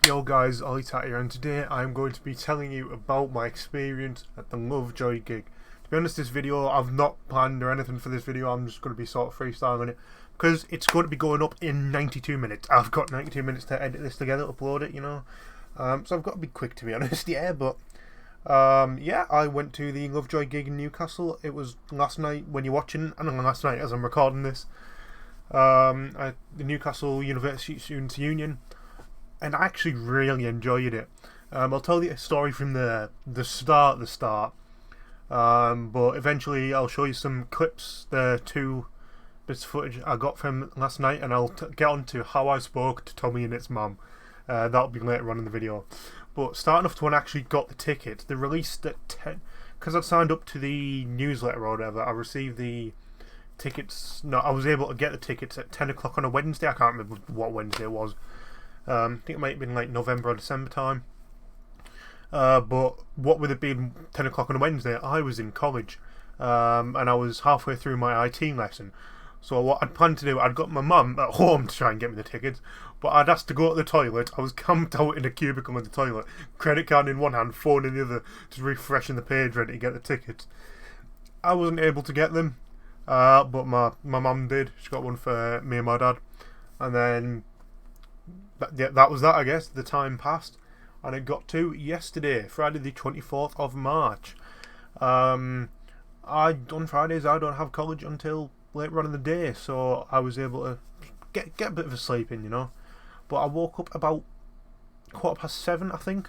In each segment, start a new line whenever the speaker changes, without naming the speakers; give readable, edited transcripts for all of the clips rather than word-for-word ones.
Yo guys, Ollie Tat here, and today I'm going to be telling you about my experience at the Lovejoy gig. To be honest, this video, I've not planned or anything for this video. I'm just going to be sort of freestyling it because it's going to be going up in 92 minutes. I've got 92 minutes to edit this together, upload it, you know. So I've got to be quick, to be honest, yeah. But yeah, I went to the Lovejoy gig in Newcastle. It was last night when you're watching, and last night as I'm recording this. At the Newcastle University Students' Union. And I actually really enjoyed it. I'll tell you a story from the start. But eventually I'll show you some clips, the 2 bits of footage I got from last night, and I'll get on to how I spoke to TOMMYINNIT'S mum. That'll be later on in the video. But starting off to when I actually got the ticket, they released at 10, because I'd signed up to the newsletter or whatever. I received the tickets. No, I was able to get the tickets at 10 o'clock on a Wednesday. I can't remember what Wednesday it was. I think it might have been like November or December time. But what would it be 10 o'clock on a Wednesday? I was in college, and I was halfway through my IT lesson. So what I'd planned to do, I'd got my mum at home to try and get me the tickets, but I'd asked to go to the toilet. I was camped out in a cubicle in the toilet, credit card in one hand, phone in the other, just refreshing the page, ready to get the tickets. I wasn't able to get them, but my mum did. She got one for me and my dad, and then that was that, I guess. The time passed, and it got to yesterday, Friday the 24th of March. On Fridays I don't have college until later on in the day, so I was able to get a bit of a sleep in, you know. But I woke up about 7:15, I think.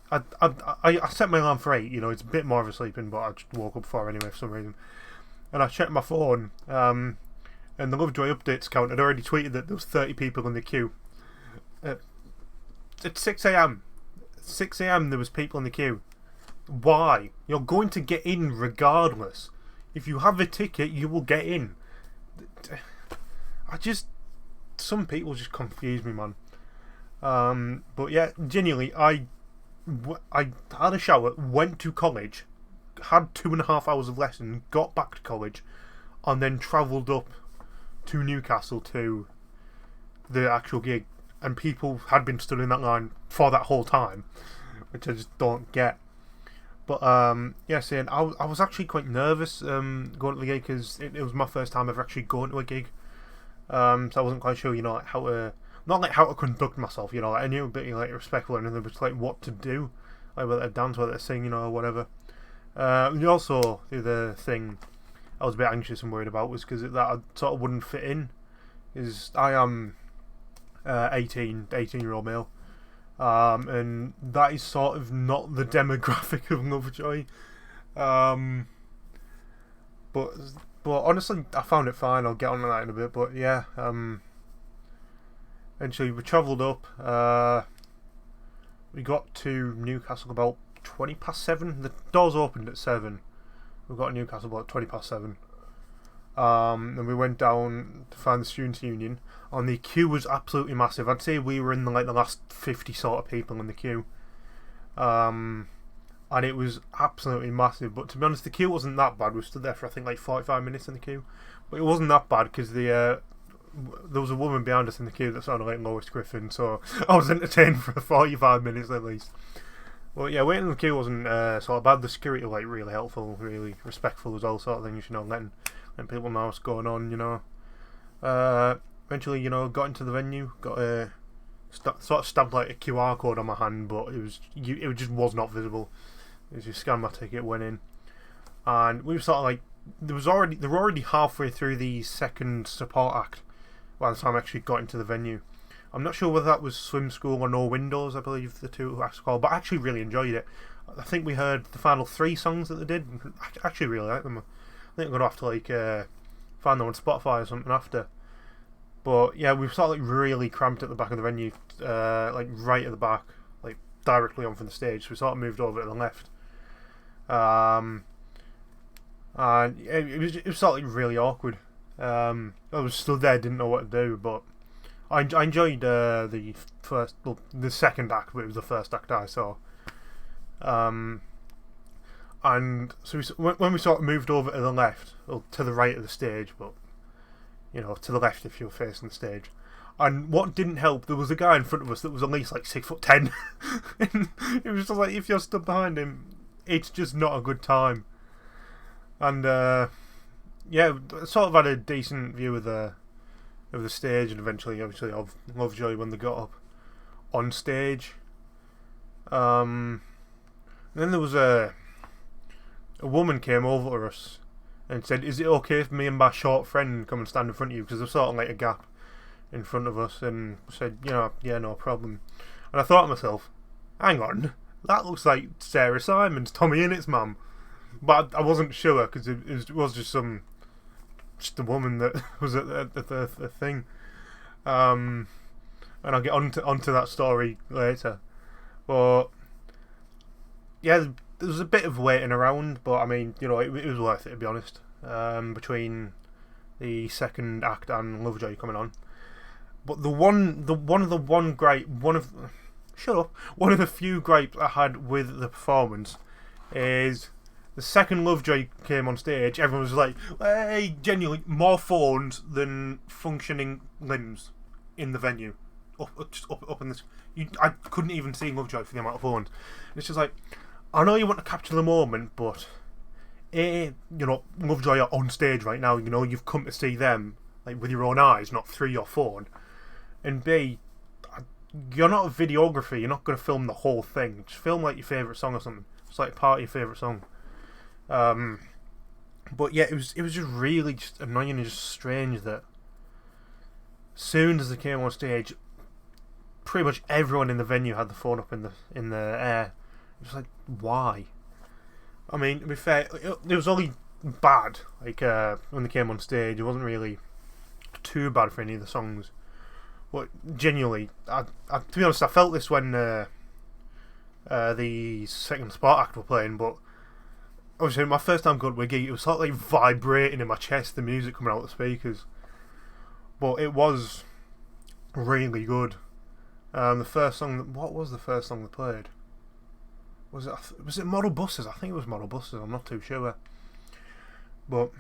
I set my alarm for 8, you know. It's a bit more of a sleep in, but I just woke up 4 anyway for some reason. And I checked my phone, and the Lovejoy updates count had already tweeted that there was 30 people in the queue. At 6 a.m. 6 a.m. there was people in the queue. Why? You're going to get in regardless. If you have a ticket, you will get in. Some people just confuse me, man. But yeah, genuinely, I had a shower, went to college, had 2.5 hours of lesson, got back to college, and then travelled up to Newcastle to the actual gig. And people had been stood in that line for that whole time, which I just don't get. But yeah, saying I was actually quite nervous going to the gig, because it was my first time ever actually going to a gig. So I wasn't quite sure, you know, like how to conduct myself, you know. Like I knew a bit like respectful, and there was like what to do, like whether to dance, whether to sing, you know, or whatever. And also the other thing I was a bit anxious and worried about was because that I sort of wouldn't fit in, is I am 18-year-old male, and that is sort of not the demographic of Lovejoy. But honestly, I found it fine. I'll get on to that in a bit. But yeah, eventually we travelled up. We got to Newcastle about 7:20. The doors opened at 7. We got to Newcastle about 7:20. And we went down to find the Students' Union, and the queue was absolutely massive. I'd say we were in the last 50 sort of people in the queue, and it was absolutely massive. But to be honest, the queue wasn't that bad. We stood there for I think like 45 minutes in the queue, but it wasn't that bad because there was a woman behind us in the queue that sounded like Lois Griffin, so I was entertained for 45 minutes at least. Well, yeah, waiting in the queue wasn't sort of bad. The security was like really helpful, really respectful as well, sort of thing. You know, letting people know what's going on, you know. Eventually, you know, got into the venue, got a sort of stabbed like a QR code on my hand, but it just was not visible. It was just scanned my ticket, went in, and we were sort of like they were already halfway through the second support act by the time I actually got into the venue. I'm not sure whether that was Swim School or No Windows, I believe the two acts called, but I actually really enjoyed it. I think we heard the final 3 songs that they did. I actually really like them. I think I'm going to have to like find them on Spotify or something after. But yeah, we were sort of like really cramped at the back of the venue, like right at the back, like directly on from the stage. So we sort of moved over to the left. And it was sort of like really awkward. I was stood there, didn't know what to do, but I enjoyed the second act, but it was the first act I saw. And so when we sort of moved over to the left, or to the right of the stage, but you know, to the left if you're facing the stage, And what didn't help, there was a guy in front of us that was at least like 6'10". And it was just like, if you're stood behind him, it's just not a good time. And yeah, sort of had a decent view of the stage, and eventually, obviously, of Lovejoy when they got up on stage. And then there was a woman came over to us and said, "Is it okay if me and my short friend come and stand in front of you?" Because there's sort of like a gap in front of us, and said, yeah, no problem. And I thought to myself, hang on, that looks like Sarah Simon's TOMMYINNIT'S mum. But I wasn't sure, because it was just a woman that was at the thing. And I'll get onto that story later. But yeah, there was a bit of waiting around, but I mean, it was worth it, to be honest. Between the second act and Lovejoy coming on. But one of the few gripes I had with the performance is the second Lovejoy came on stage, everyone was like, hey, genuinely, more phones than functioning limbs in the venue. Up in this. I couldn't even see Lovejoy for the amount of phones. It's just like, I know you want to capture the moment, but A, Lovejoy are on stage right now, you've come to see them like with your own eyes, not through your phone. And B, you're not a videographer, you're not going to film the whole thing. Just film like your favourite song or something. It's like part of your favourite song. But yeah, it was just really just annoying and just strange that as soon as they came on stage, pretty much everyone in the venue had the phone up in the air. It was like, why? I mean, to be fair, it was only bad like when they came on stage. It wasn't really too bad for any of the songs. But genuinely, to be honest, I felt this when the second support act were playing. But obviously, my first time going to a gig, it was sort of like vibrating in my chest, the music coming out of the speakers. But it was really good. The first song, what was the first song they played? Was it Model Buses? I think it was Model Buses. I'm not too sure. But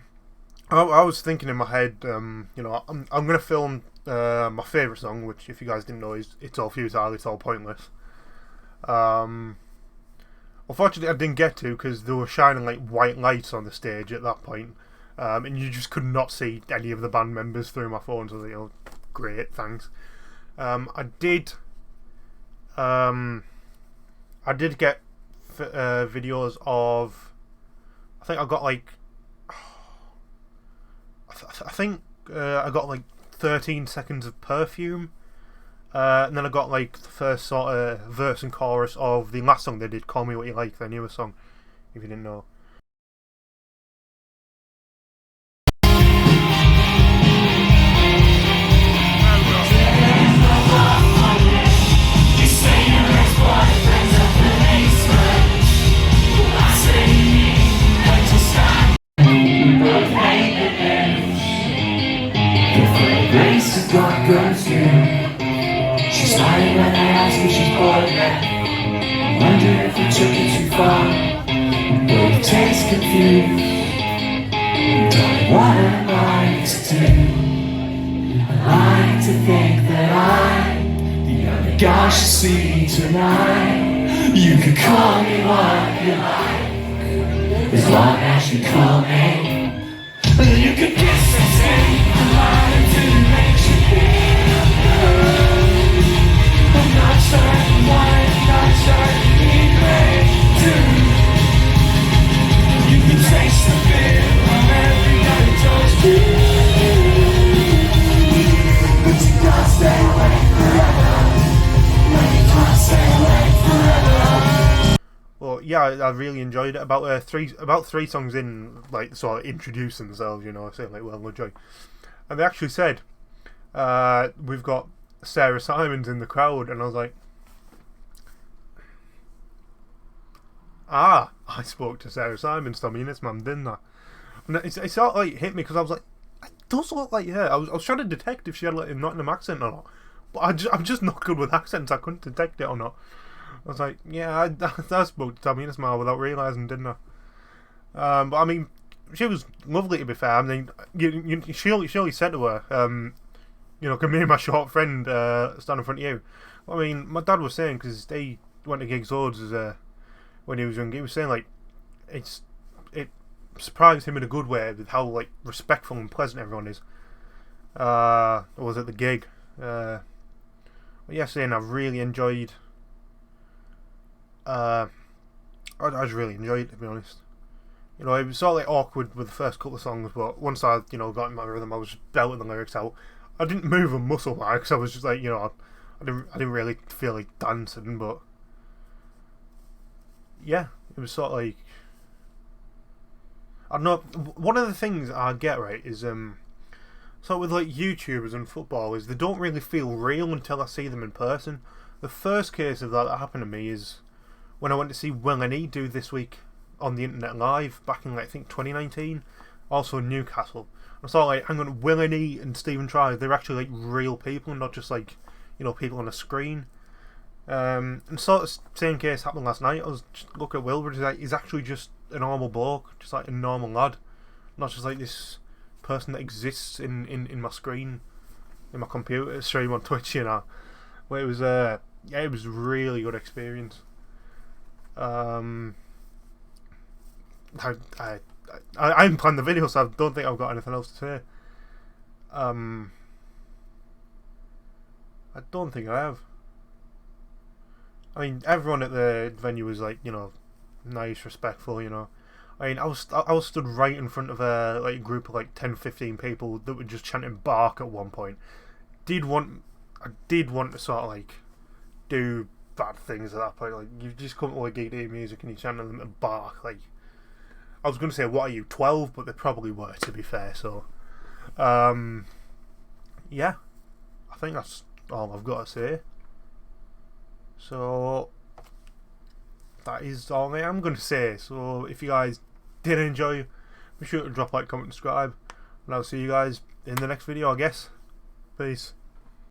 I was thinking in my head, I'm going to film my favourite song, which, if you guys didn't know, is It's All Futile, It's All Pointless. Unfortunately, I didn't get to, because they were shining like white lights on the stage at that point, and you just could not see any of the band members through my phone. So I was like, oh, great, thanks. I did get videos of, I think I got like, I got like 13 seconds of Perfume, and then I got like the first sort of verse and chorus of the last song they did, Call Me What You Like, their newest song, if you didn't know.
God goes through. She's smiling when I ask if she's bored now. Wonder if we took it too far. Both taste confused. Darling, what am I to do? I like to think that I'm the other guy she'll see tonight. You can call me what you like, as long as you call me. You could kiss and say a lie until it makes you feel good. I'm not certain why, I'm not certain be great too. You can taste the fear of every night toast you. But you can't stay away forever. No, you can't stay away forever.
Well, yeah, I really enjoyed it. About three songs in, like, sort of introduce themselves, saying like, well, Lovejoy. And they actually said, we've got Sarah Simon's in the crowd, and I was like, I spoke to Sarah Simon's TOMMYINNIT'S mum, didn't I? And it sort of like hit me, because I was like, it does look like her. I was trying to detect if she had like a Nottingham accent or not, but I'm just not good with accents. I couldn't detect it or not. I was like, yeah, I spoke to TOMMYINNIT'S mum without realising, didn't I? But I mean, she was lovely, to be fair. I mean, she only said to her, you know, can me and my short friend stand in front of you? I mean, my dad was saying, because they went to gigs loads when he was young, he was saying like it surprised him in a good way with how like respectful and pleasant everyone is. Was at the gig. But yeah, saying I really enjoyed. I just really enjoyed it, to be honest. You know, it was sort of like awkward with the first couple of songs, but once I, you know, got in my rhythm, I was just belting the lyrics out. I didn't move a muscle because I was just like, you know, I didn't really feel like dancing, but yeah, it was sort of like, I don't know. One of the things I get right is so with like YouTubers and football is they don't really feel real until I see them in person. The first case of that happened to me is when I went to see Will and E do This Week on the internet live back in like, I think 2019, also in Newcastle. I saw like, hang on, Will and E and Stephen Try, they're actually like real people, not just like, you know, people on a screen. And sort of same case happened last night. I was just looking at Wilbur. He's actually just a normal bloke, just like a normal lad, not just like this person that exists in my screen, in my computer stream on Twitch. You know, but it was yeah, it was a really good experience. I haven't planned the video, so I don't think I've got anything else to say. I don't think I have. I mean, everyone at the venue was like, you know, nice, respectful, you know. I mean, I was stood right in front of a like group of like 10-15 people that were just chanting bark at one point. I did want to sort of like do bad things at that point. Like, you've just come to a gig to hear music and you're chanting them at bark. Like, I was going to say, what are you, 12? But they probably were, to be fair. So, yeah, I think that's all I've got to say. So that is all I am going to say. So if you guys did enjoy, be sure to drop a like, comment, subscribe, and I'll see you guys in the next video, I guess. Peace.